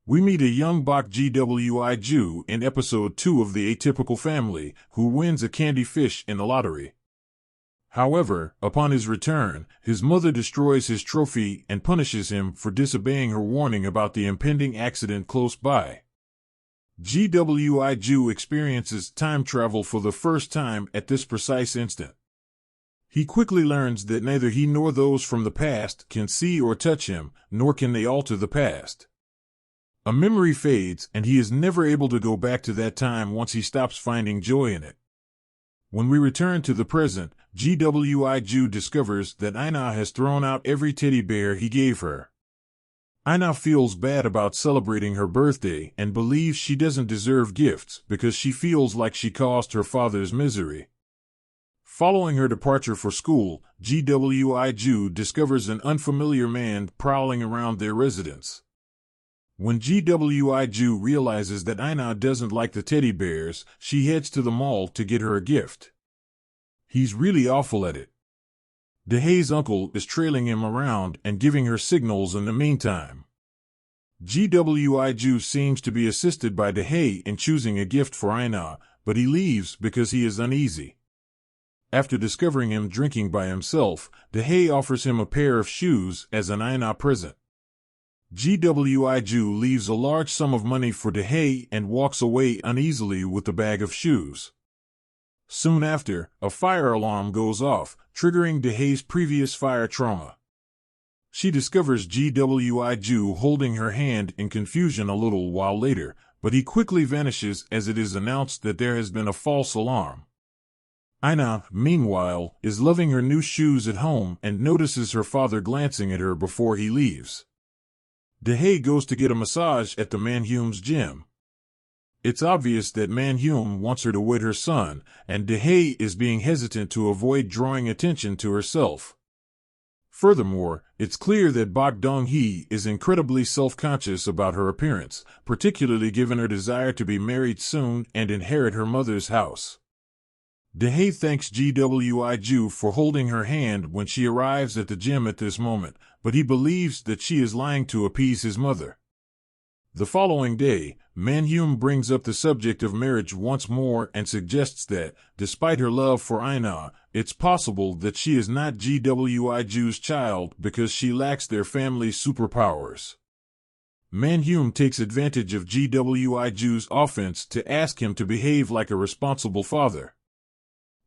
We meet a young Bok GWI Jew in episode 2 of The Atypical Family, who wins a candy fish in the lottery. However, upon his return, his mother destroys his trophy and punishes him for disobeying her warning about the impending accident close by. GWI Jew experiences time travel for the first time at this precise instant. He quickly learns that neither he nor those from the past can see or touch him, nor can they alter the past. A memory fades, and he is never able to go back to that time once he stops finding joy in it. When we return to the present, GWI Jew discovers that Ina has thrown out every teddy bear he gave her. Ina feels bad about celebrating her birthday and believes she doesn't deserve gifts because she feels like she caused her father's misery. Following her departure for school, GWI Jew discovers an unfamiliar man prowling around their residence. When GWI Jew realizes that Ina doesn't like the teddy bears, she heads to the mall to get her a gift. He's really awful at it. Dehay's uncle is trailing him around and giving her signals in the meantime. GWI Jew seems to be assisted by Dehay in choosing a gift for Ina, but he leaves because he is uneasy. After discovering him drinking by himself, Dehay offers him a pair of shoes as an Ina present. GWI Jew leaves a large sum of money for Dehay and walks away uneasily with the bag of shoes. Soon after, a fire alarm goes off, triggering Dehay's previous fire trauma. She discovers GWI Jew holding her hand in confusion a little while later, but he quickly vanishes as it is announced that there has been a false alarm. Ina, meanwhile, is loving her new shoes at home and notices her father glancing at her before he leaves. Dehay goes to get a massage at the Manhume's gym. It's obvious that Manhume wants her to wed her son, and Dehay is being hesitant to avoid drawing attention to herself. Furthermore, it's clear that Bok Dong-hee is incredibly self-conscious about her appearance, particularly given her desire to be married soon and inherit her mother's house. Dehay thanks GWI Jew for holding her hand when she arrives at the gym at this moment, but he believes that she is lying to appease his mother. The following day, Manhume brings up the subject of marriage once more and suggests that, despite her love for Ina, it's possible that she is not GWI Jew's child because she lacks their family's superpowers. Manhume takes advantage of GWI Jew's offense to ask him to behave like a responsible father.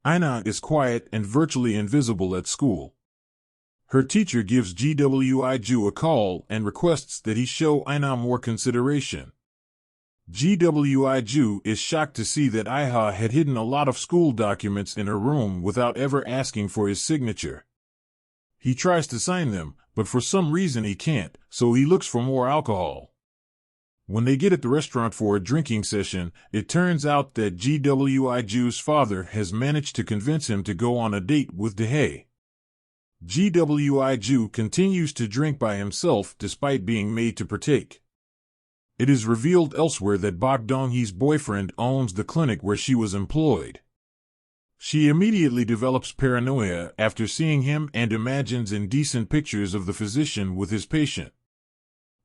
Ina is quiet and virtually invisible at school. Her teacher gives GWI Jew a call and requests that he show Ina more consideration. GWI Jew is shocked to see that Iha had hidden a lot of school documents in her room without ever asking for his signature. He tries to sign them, but for some reason he can't, so he looks for more alcohol. When they get at the restaurant for a drinking session, it turns out that GWI Jew's father has managed to convince him to go on a date with Dehay. GWI Jew continues to drink by himself despite being made to partake. It is revealed elsewhere that Bok Dong-hee's boyfriend owns the clinic where she was employed. She immediately develops paranoia after seeing him and imagines indecent pictures of the physician with his patient.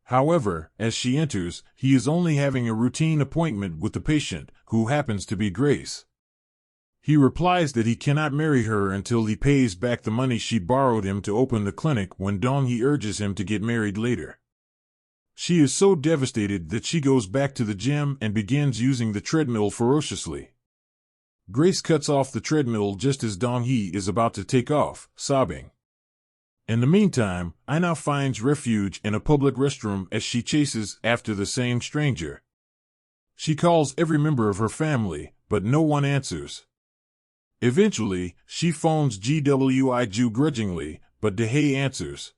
However, as she enters, he is only having a routine appointment with the patient, who happens to be Grace. He replies that he cannot marry her until he pays back the money she borrowed him to open the clinic when Dong-hee urges him to get married later. She is so devastated that she goes back to the gym and begins using the treadmill ferociously. Grace cuts off the treadmill just as Dong-hee is about to take off, sobbing. In the meantime, Ina finds refuge in a public restroom as she chases after the same stranger. She calls every member of her family, but no one answers. Eventually, she phones GWI Jew grudgingly, but Dehay answers.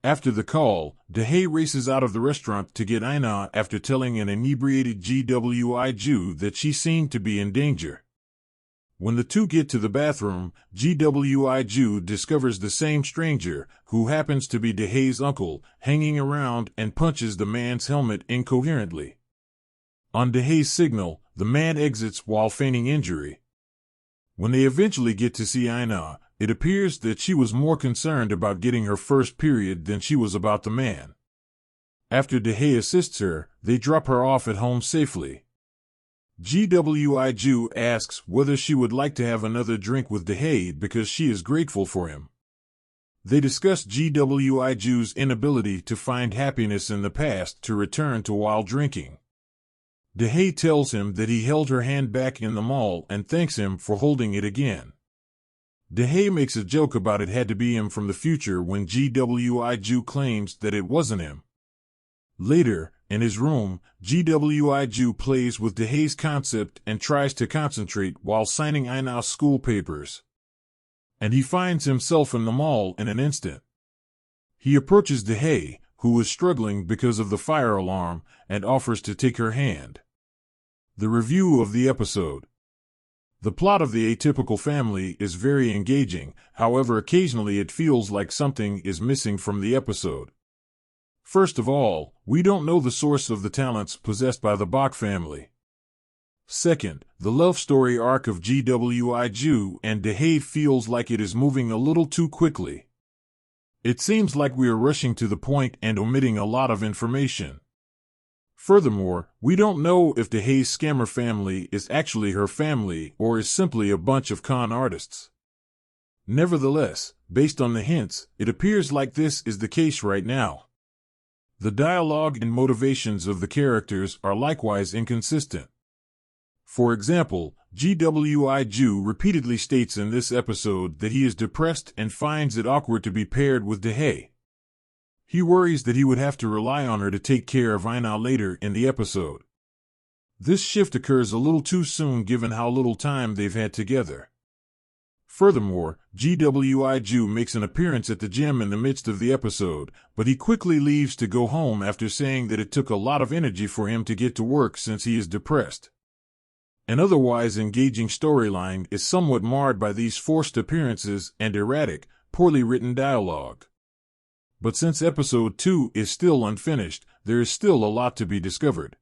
After the call, Dehay races out of the restaurant to get Ina after telling an inebriated GWI Jew that she seemed to be in danger. When the two get to the bathroom, GWI Jew discovers the same stranger, who happens to be Dehay's uncle, hanging around and punches the man's helmet incoherently. On Dehay's signal, the man exits while feigning injury. When they eventually get to see Ina, it appears that she was more concerned about getting her first period than she was about the man. After DeHay assists her, they drop her off at home safely. Ju asks whether she would like to have another drink with DeHay because she is grateful for him. They discuss Ju's inability to find happiness in the past to return to while drinking. DeHay tells him that he held her hand back in the mall and thanks him for holding it again. DeHay makes a joke about it had to be him from the future when Ju claims that it wasn't him. Later, in his room, Ju plays with DeHay's concept and tries to concentrate while signing Einau's school papers. And he finds himself in the mall in an instant. He approaches DeHay, who is struggling because of the fire alarm, and offers to take her hand. The review of the episode. The plot of The Atypical Family is very engaging, however occasionally it feels like something is missing from the episode. First of all, we don't know the source of the talents possessed by the Bach family. Second, the love story arc of Ju and DeHay feels like it is moving a little too quickly. It seems like we are rushing to the point and omitting a lot of information. Furthermore, we don't know if DeHay's scammer family is actually her family or is simply a bunch of con artists. Nevertheless, based on the hints, it appears like this is the case right now. The dialogue and motivations of the characters are likewise inconsistent. For example, Ju repeatedly states in this episode that he is depressed and finds it awkward to be paired with DeHay. He worries that he would have to rely on her to take care of Einau later in the episode. This shift occurs a little too soon given how little time they've had together. Furthermore, Ju makes an appearance at the gym in the midst of the episode, but he quickly leaves to go home after saying that it took a lot of energy for him to get to work since he is depressed. An otherwise engaging storyline is somewhat marred by these forced appearances and erratic, poorly written dialogue. But since episode 2 is still unfinished, there is still a lot to be discovered.